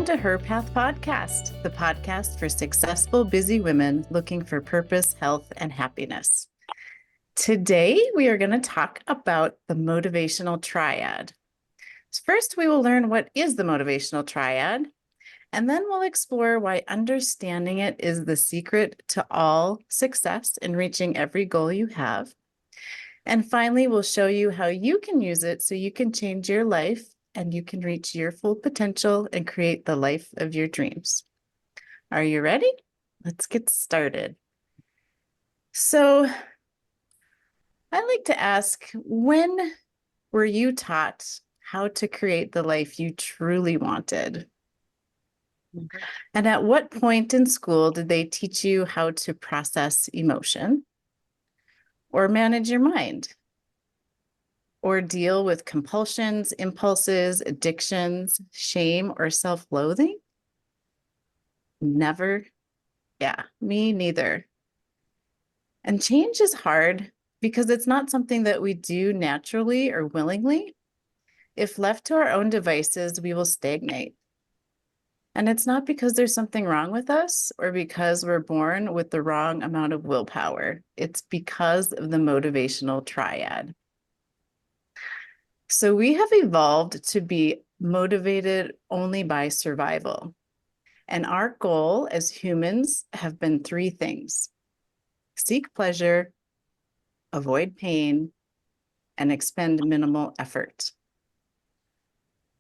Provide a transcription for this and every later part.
to Her Path Podcast, the podcast for successful, busy women looking for purpose, health, and happiness. Today, we are going to talk about the Motivational Triad. First, we will learn what is the Motivational Triad, and then we'll explore why understanding it is the secret to all success in reaching every goal you have. And finally, we'll show you how you can use it so you can change your life and you can reach your full potential and create the life of your dreams. Are you ready? Let's get started. So I like to ask, when were you taught how to create the life you truly wanted? And at what point in school did they teach you how to process emotion or manage your mind or deal with compulsions, impulses, addictions, shame, or self-loathing? Never. Yeah, me neither. And change is hard because it's not something that we do naturally or willingly. If left to our own devices, we will stagnate. And it's not because there's something wrong with us or because we're born with the wrong amount of willpower. It's because of the motivational triad. So we have evolved to be motivated only by survival. And our goal as humans have been three things: seek pleasure, avoid pain, and expend minimal effort.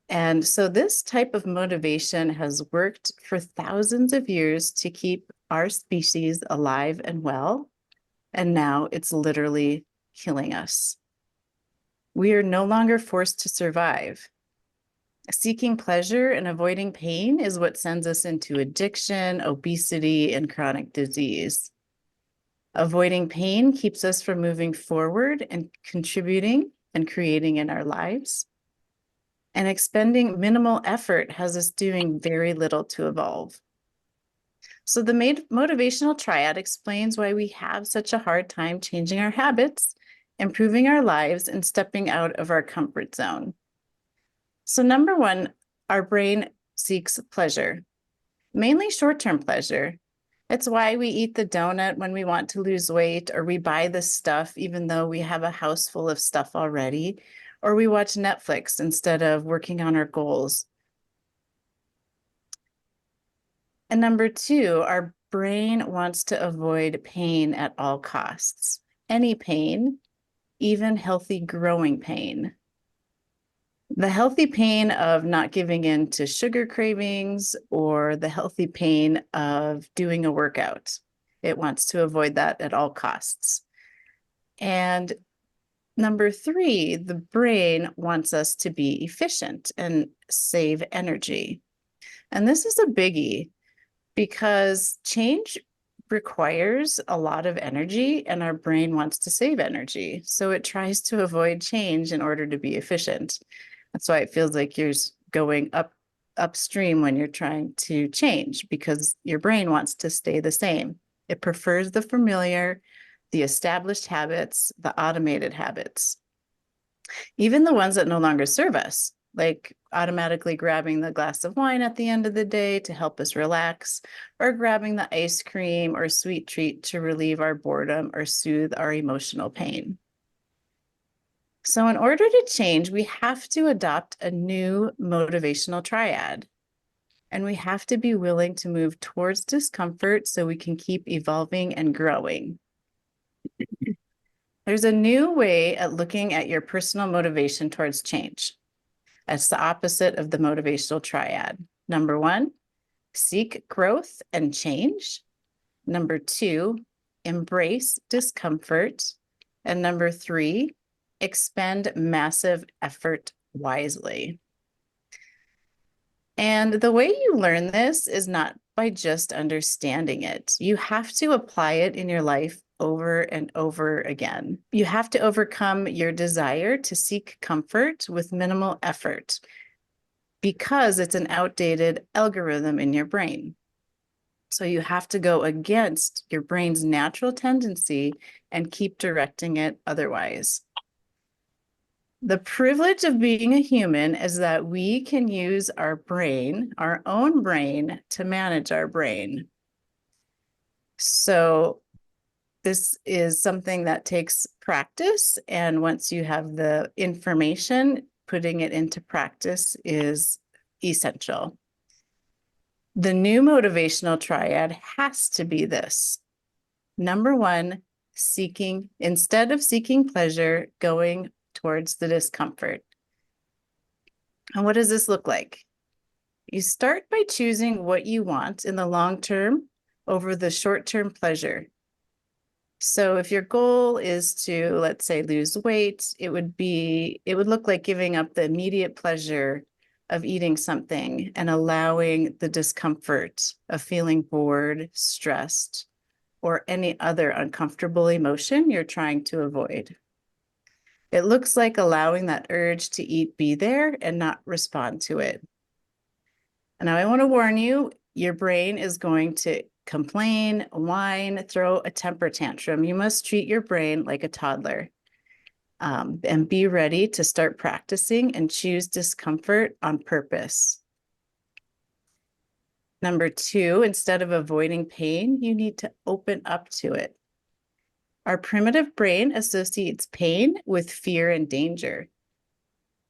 And so this type of motivation has worked for thousands of years to keep our species alive and well. And now it's literally killing us. We are no longer forced to survive. Seeking pleasure and avoiding pain is what sends us into addiction, obesity, and chronic disease. Avoiding pain keeps us from moving forward and contributing and creating in our lives. And expending minimal effort has us doing very little to evolve. So the motivational triad explains why we have such a hard time changing our habits, improving our lives, and stepping out of our comfort zone. So number one, our brain seeks pleasure, mainly short-term pleasure. It's why we eat the donut when we want to lose weight, or we buy the stuff even though we have a house full of stuff already, or we watch Netflix instead of working on our goals. And number two, our brain wants to avoid pain at all costs. Any pain, even healthy growing pain. The healthy pain of not giving in to sugar cravings or the healthy pain of doing a workout. It wants to avoid that at all costs. And number three, the brain wants us to be efficient and save energy. And this is a biggie because change requires a lot of energy and our brain wants to save energy. So it tries to avoid change in order to be efficient. That's why it feels like you're going upstream when you're trying to change, because your brain wants to stay the same. It prefers the familiar, the established habits, the automated habits, even the ones that no longer serve us, like automatically grabbing the glass of wine at the end of the day to help us relax, or grabbing the ice cream or sweet treat to relieve our boredom or soothe our emotional pain. So in order to change, we have to adopt a new motivational triad. And we have to be willing to move towards discomfort so we can keep evolving and growing. There's a new way at looking at your personal motivation towards change. That's the opposite of the motivational triad. Number one, seek growth and change. Number two, embrace discomfort. And number three, expend massive effort wisely. And the way you learn this is not by just understanding it. You have to apply it in your life over and over again. You have to overcome your desire to seek comfort with minimal effort because it's an outdated algorithm in your brain. So you have to go against your brain's natural tendency and keep directing it otherwise. The privilege of being a human is that we can use our brain, our own brain, to manage our brain. So this is something that takes practice. And once you have the information, putting it into practice is essential. The new motivational triad has to be this. Number one, instead of seeking pleasure, going towards the discomfort. And what does this look like? You start by choosing what you want in the long term over the short-term pleasure. So if your goal is to, let's say, lose weight, it would look like giving up the immediate pleasure of eating something and allowing the discomfort of feeling bored, stressed, or any other uncomfortable emotion you're trying to avoid. It looks like allowing that urge to eat be there and not respond to it. And now I want to warn you, your brain is going to complain, whine, throw a temper tantrum. You must treat your brain like a toddler, and be ready to start practicing and choose discomfort on purpose. Number two, instead of avoiding pain, you need to open up to it. Our primitive brain associates pain with fear and danger.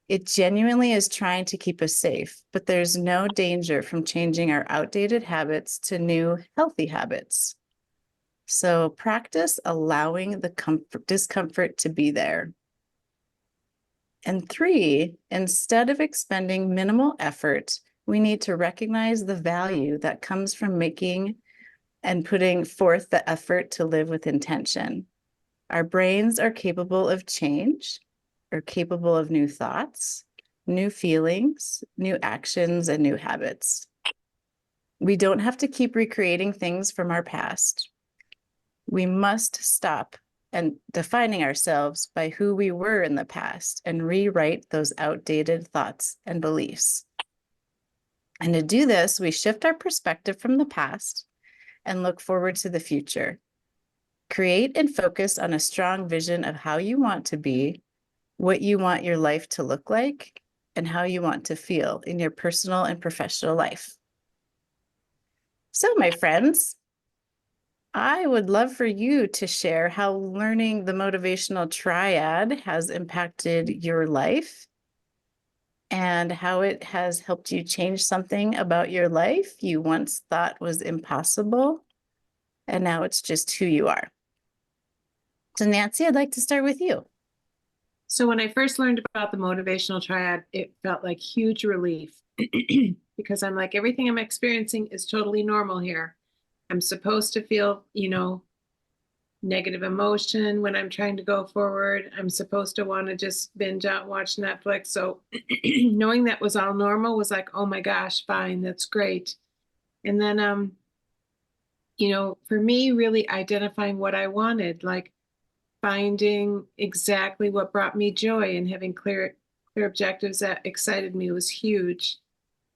It genuinely is trying to keep us safe, but there's no danger from changing our outdated habits to new healthy habits. So practice allowing the discomfort to be there. And three, instead of expending minimal effort, we need to recognize the value that comes from making and putting forth the effort to live with intention. Our brains are capable of change, are capable of new thoughts, new feelings, new actions, and new habits. We don't have to keep recreating things from our past. We must stop and defining ourselves by who we were in the past and rewrite those outdated thoughts and beliefs. And to do this, we shift our perspective from the past and look forward to the future. Create and focus on a strong vision of how you want to be, what you want your life to look like, and how you want to feel in your personal and professional life. So, my friends, I would love for you to share how learning the motivational triad has impacted your life and how it has helped you change something about your life you once thought was impossible, and now it's just who you are. So, Nancy, I'd like to start with you. So when I first learned about the motivational triad, it felt like huge relief because I'm like, everything I'm experiencing is totally normal here. I'm supposed to feel, negative emotion when I'm trying to go forward. I'm supposed to want to just binge out, watch Netflix. So knowing that was all normal was like, oh my gosh, fine, that's great. And then, for me, really identifying what I wanted, like finding exactly what brought me joy and having clear objectives that excited me was huge.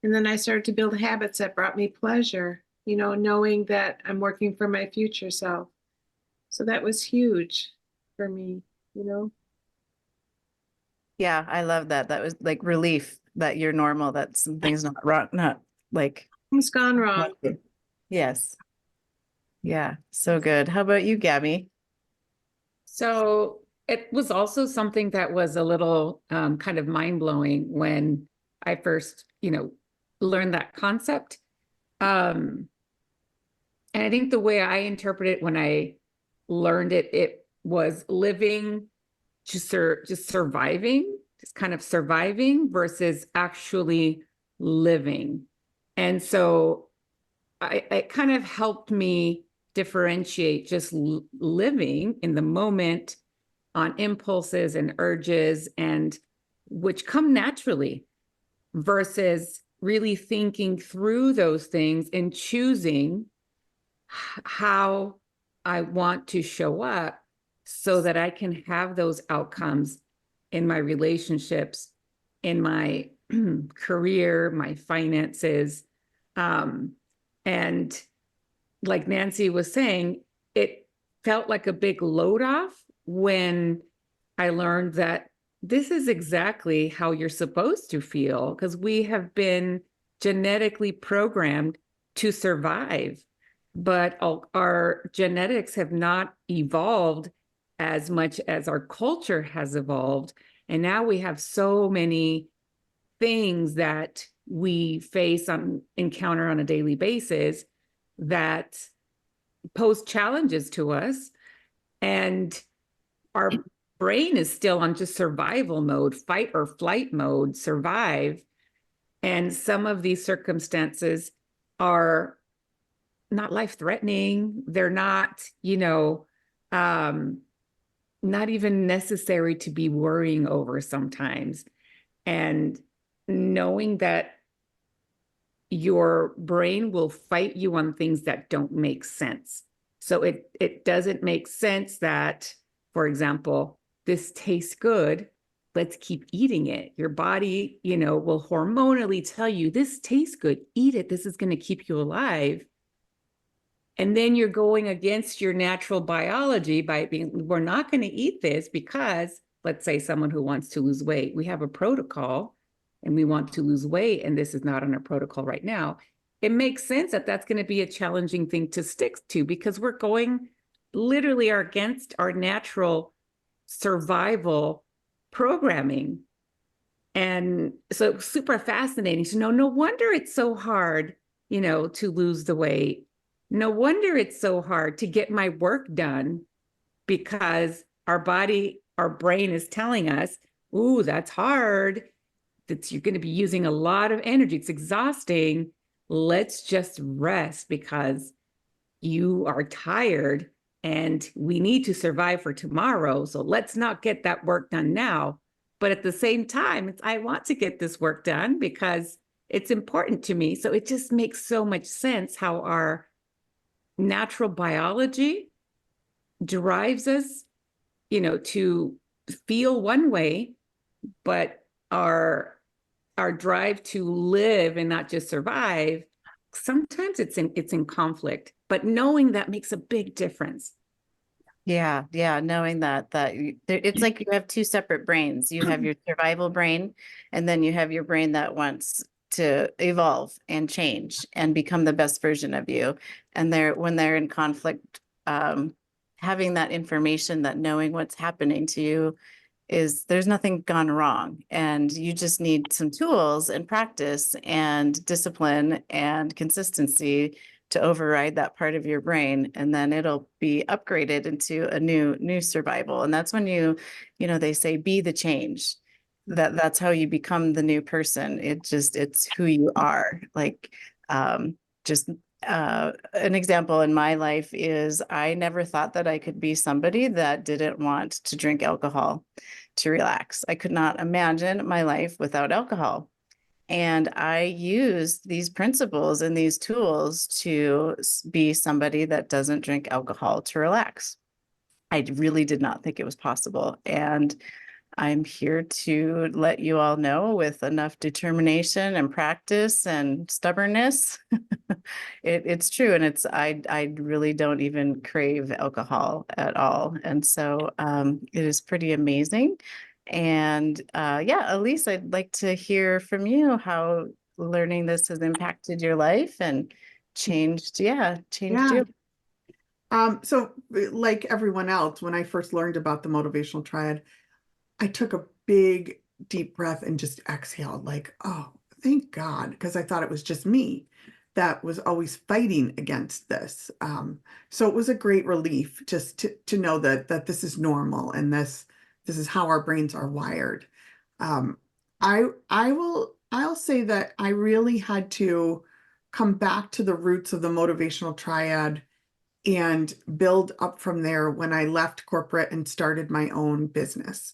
And then I started to build habits that brought me pleasure, knowing that I'm working for my future self. So that was huge for me. Yeah, I love that. That was like relief that you're normal, that something's not wrong, not like Things gone wrong. Yes. Yeah, so good. How about you, Gabby? So it was also something that was a little kind of mind-blowing when I first, learned that concept. And I think the way I interpret it when I learned it, it was living, just surviving, just kind of surviving versus actually living. And so it kind of helped me differentiate just living in the moment on impulses and urges, and which come naturally, versus really thinking through those things and choosing how I want to show up so that I can have those outcomes in my relationships, in my career, my finances. And like Nancy was saying, it felt like a big load off when I learned that this is exactly how you're supposed to feel, because we have been genetically programmed to survive, but our genetics have not evolved as much as our culture has evolved. And now we have so many things that we encounter on a daily basis that pose challenges to us. And our brain is still on just survival mode, fight or flight mode, survive. And some of these circumstances are not life threatening. They're not, not even necessary to be worrying over sometimes. And knowing that your brain will fight you on things that don't make sense. So it doesn't make sense that, for example, this tastes good, let's keep eating it. Your body, will hormonally tell you, this tastes good, eat it, this is going to keep you alive. And then you're going against your natural biology by being, we're not going to eat this because, let's say someone who wants to lose weight, we have a protocol and we want to lose weight, and this is not on our protocol right now. It makes sense that that's going to be a challenging thing to stick to, because we're going literally against our natural survival programming. And so super fascinating to know. No wonder it's so hard, to lose the weight. No wonder it's so hard to get my work done, because our body, our brain is telling us, ooh, that's hard. You're going to be using a lot of energy. It's exhausting. Let's just rest because you are tired and we need to survive for tomorrow. So let's not get that work done now. But at the same time, I want to get this work done because it's important to me. So it just makes so much sense how our natural biology drives us, to feel one way, but our drive to live and not just survive, sometimes it's in conflict, but knowing that makes a big difference. Yeah, knowing it's like you have two separate brains. You have your survival brain, and then you have your brain that wants to evolve and change and become the best version of you. And when they're in conflict, having that information, that knowing what's happening to you, there's nothing gone wrong, and you just need some tools and practice and discipline and consistency to override that part of your brain, and then it'll be upgraded into a new survival. And that's when they say be the change. That's how you become the new person. It's who you are. Like, just an example in my life is I never thought that I could be somebody that didn't want to drink alcohol to relax. I could not imagine my life without alcohol. And I used these principles and these tools to be somebody that doesn't drink alcohol to relax. I really did not think it was possible. And I'm here to let you all know, with enough determination and practice and stubbornness, it's true. And I really don't even crave alcohol at all. And so it is pretty amazing. And yeah, Elise, I'd like to hear from you how learning this has impacted your life and changed Yeah. you. So like everyone else, when I first learned about the motivational triad, I took a big deep breath and just exhaled, like, oh, thank God, because I thought it was just me that was always fighting against this. So it was a great relief just to know that this is normal, and this is how our brains are wired. I'll say that I really had to come back to the roots of the motivational triad and build up from there when I left corporate and started my own business.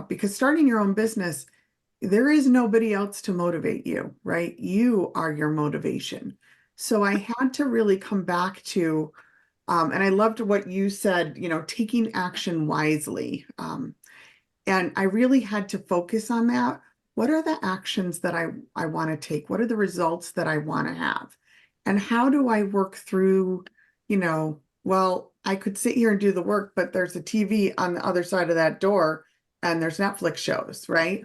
Because starting your own business, there is nobody else to motivate you, right? You are your motivation. So I had to really come back to, and I loved what you said, taking action wisely. And I really had to focus on that. What are the actions that I want to take? What are the results that I want to have? And how do I work through, well, I could sit here and do the work, but there's a TV on the other side of that door and there's Netflix shows, right?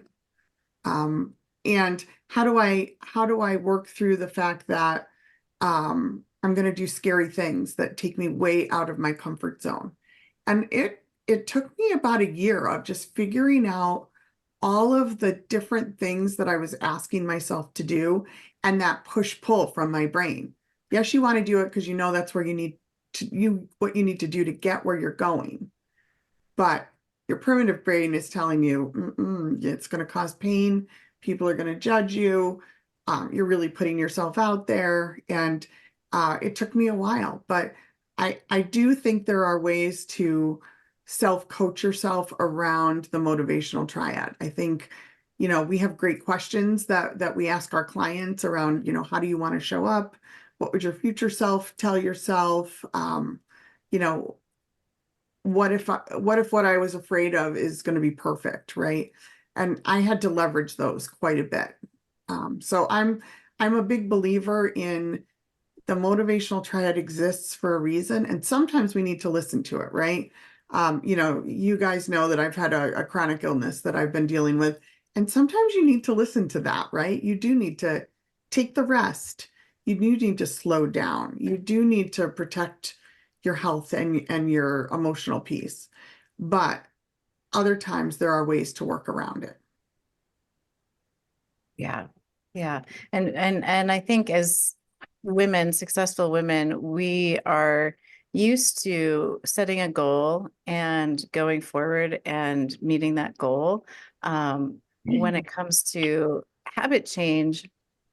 And how do I work through the fact that I'm going to do scary things that take me way out of my comfort zone? And it took me about a year of just figuring out all of the different things that I was asking myself to do, and that push pull from my brain. Yes, you want to do it because you know that's where you need to what you need to do to get where you're going. But your primitive brain is telling you, it's going to cause pain. People are going to judge you. You're really putting yourself out there. And it took me a while, but I do think there are ways to self-coach yourself around the motivational triad. I think, we have great questions that we ask our clients around, how do you want to show up? What would your future self tell yourself? You know, what if what I was afraid of is going to be perfect, right? And I had to leverage those quite a bit. So I'm a big believer in the motivational triad exists for a reason, and sometimes we need to listen to it, right? You guys know that I've had a chronic illness that I've been dealing with, and sometimes you need to listen to that, right? You do need to take the rest. You do need to slow down. You do need to protect your health and your emotional peace. But other times there are ways to work around it. Yeah. Yeah. And I think as women, successful women, we are used to setting a goal and going forward and meeting that goal. When it comes to habit change,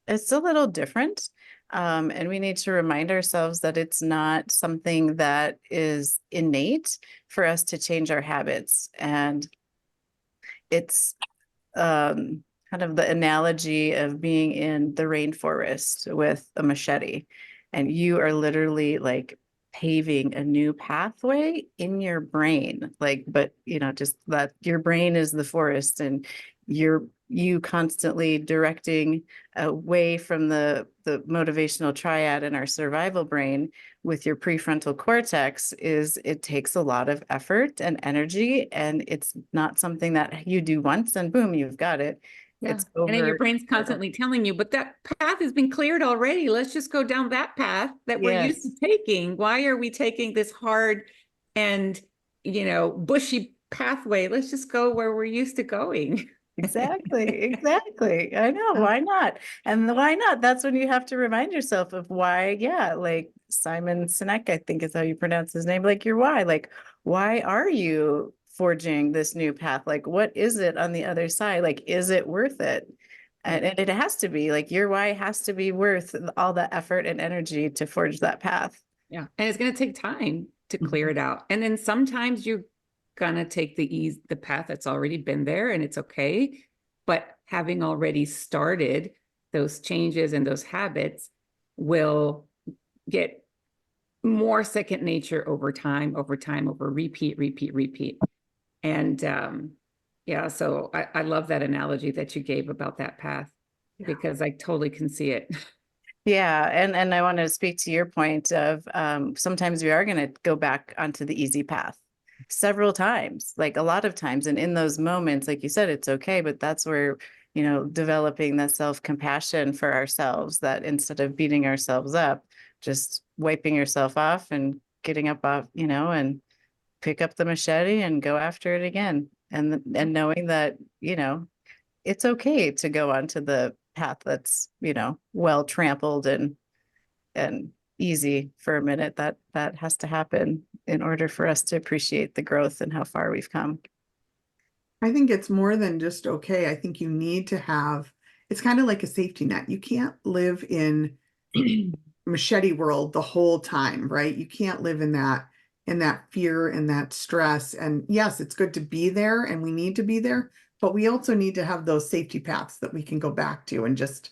it's a little different. And we need to remind ourselves that it's not something that is innate for us to change our habits. And it's kind of the analogy of being in the rainforest with a machete, and you are literally like paving a new pathway in your brain. Like, but just that your brain is the forest, and you constantly directing away from the motivational triad in our survival brain with your prefrontal cortex. It takes a lot of effort and energy, and it's not something that you do once and boom, you've got it. Yeah. It's And then your over. brain's constantly telling you, but that path has been cleared already. Let's just go down that path that we're used to Yes, taking. Why are we taking this hard and, bushy pathway? Let's just go where we're used to going. exactly. I know. Why not? And the why not? That's when you have to remind yourself of why. Yeah, like Simon Sinek, I think is how you pronounce his name. Like your why. Like, why are you forging this new path? Like, what is it on the other side? Like, is it worth it? And it has to be. Like, your why has to be worth all the effort and energy to forge that path. Yeah. And it's going to take time to clear it out. And then sometimes you're going to take the path that's already been there, and it's okay. But having already started those changes and those habits will get more second nature over time, over repeat. And yeah, so I love that analogy that you gave about that path, because I totally can see it. Yeah, and I want to speak to your point of sometimes we are going to go back onto the easy path several times, like a lot of times. And in those moments, like you said, it's okay, but that's where, developing that self-compassion for ourselves, that instead of beating ourselves up, just wiping yourself off and getting up off, and pick up the machete and go after it again. And knowing that, it's okay to go onto the path that's, well trampled and easy for a minute. That has to happen in order for us to appreciate the growth and how far we've come. I think it's more than just okay. I think you need to have, it's kind of like a safety net. You can't live in machete world the whole time, right? You can't live in that fear and that stress. And yes, it's good to be there and we need to be there, but we also need to have those safety paths that we can go back to and just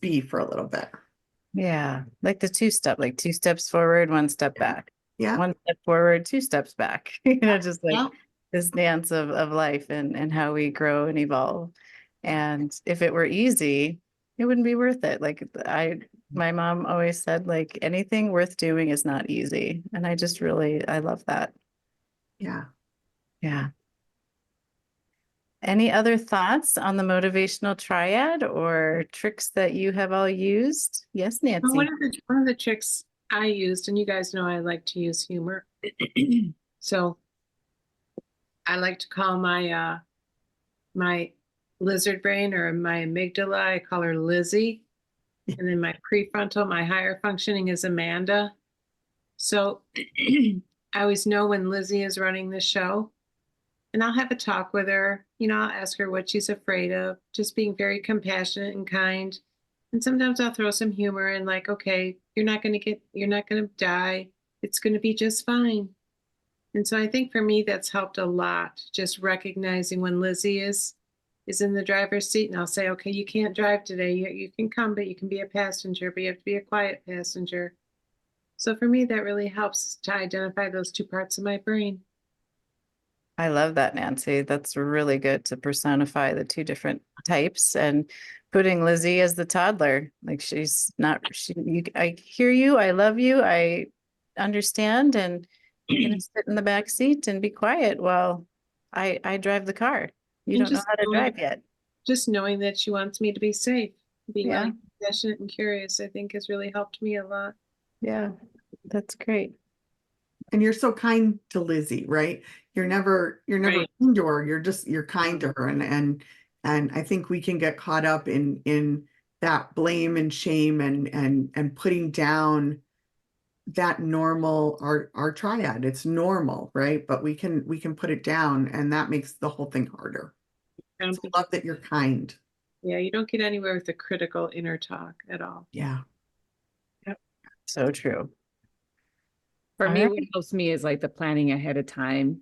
be for a little bit. Yeah, like the two-step, like 2 steps forward, 1 step back. Yeah. 1 step forward, 2 steps back. Just like Yeah. this dance of life and how we grow and evolve. And if it were easy, it wouldn't be worth it. Like my mom always said, like anything worth doing is not easy. And I love that. Yeah. Yeah. Any other thoughts on the motivational triad or tricks that you have all used? Yes, Well, Nancy. one of the tricks I used, and you guys know I like to use humor. So I like to call my lizard brain, or my amygdala, I call her Lizzie. And then my prefrontal, my higher functioning, is Amanda. So I always know when Lizzie is running the show, and I'll have a talk with her. I'll ask her what she's afraid of, just being very compassionate and kind. And sometimes I'll throw some humor in, like, okay, you're not going to die. It's going to be just fine. And so I think for me, that's helped a lot. Just recognizing when Lizzie is in the driver's seat, and I'll say, okay, you can't drive today. You can come, but you can be a passenger, but you have to be a quiet passenger. So for me, that really helps to identify those two parts of my brain. I love that, Nancy. That's really good to personify the two different types, and putting Lizzie as the toddler. Like, I hear you, I love you, I understand, and you're gonna sit in the back seat and be quiet while I drive the car. You And don't know just how to knowing- drive yet. Just knowing that she wants me to be safe, being Yeah. really compassionate and curious, I think has really helped me a lot. Yeah, that's great. And you're so kind to Lizzie, right? You're never Right. mean to her. You're kind to her. And I think we can get caught up in that blame and shame and putting down that normal, our triad. It's normal, right? But we can put it down, and that makes the whole thing harder. Um, So I love that you're kind. Yeah, you don't get anywhere with the critical inner talk at all. Yeah. So true. For All me, right. what helps me is like the planning ahead of time.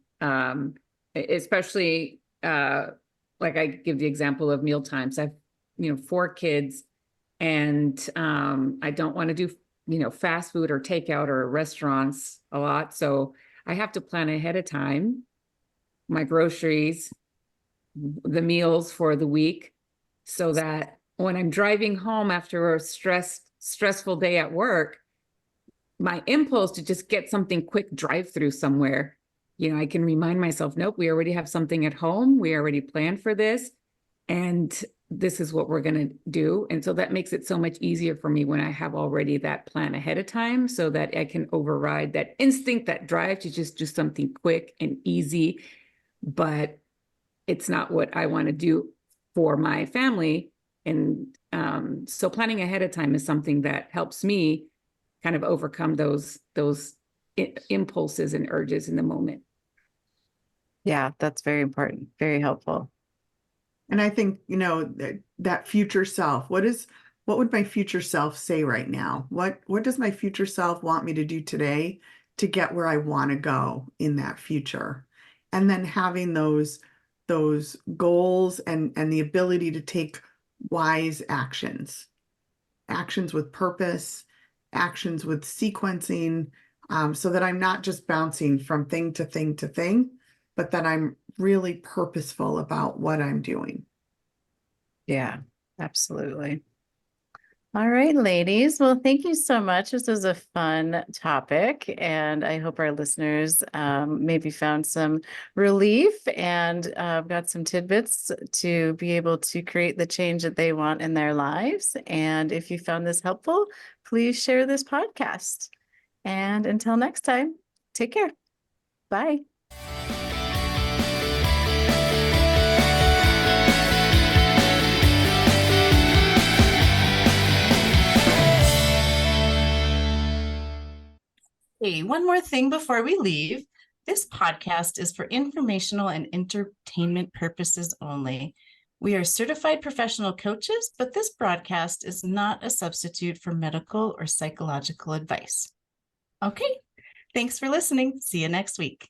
Especially like I give the example of meal times. I've 4 kids, and I don't want to do fast food or takeout or restaurants a lot. So I have to plan ahead of time my groceries, the meals for the week, so that when I'm driving home after a stressful day at work, my impulse to just get something quick drive through somewhere, I can remind myself, nope, we already have something at home. We already planned for this. And this is what we're going to do. And so that makes it so much easier for me when I have already that plan ahead of time, so that I can override that instinct, that drive to just do something quick and easy. But it's not what I want to do for my family. And so planning ahead of time is something that helps me kind of overcome those impulses and urges in the moment. Yeah, that's very important. Very helpful. And I think, that future self, what would my future self say right now? What does my future self want me to do today to get where I want to go in that future? And then having those goals and the ability to take wise actions with purpose, actions with sequencing, so that I'm not just bouncing from thing to thing to thing, but that I'm really purposeful about what I'm doing. Yeah, absolutely. All right, ladies. Well, thank you so much. This was a fun topic, and I hope our listeners maybe found some relief and got some tidbits to be able to create the change that they want in their lives. And if you found this helpful, please share this podcast. And until next time, take care. Bye. Hey, one more thing before we leave. This podcast is for informational and entertainment purposes only. We are certified professional coaches, but this broadcast is not a substitute for medical or psychological advice. Okay, thanks for listening. See you next week.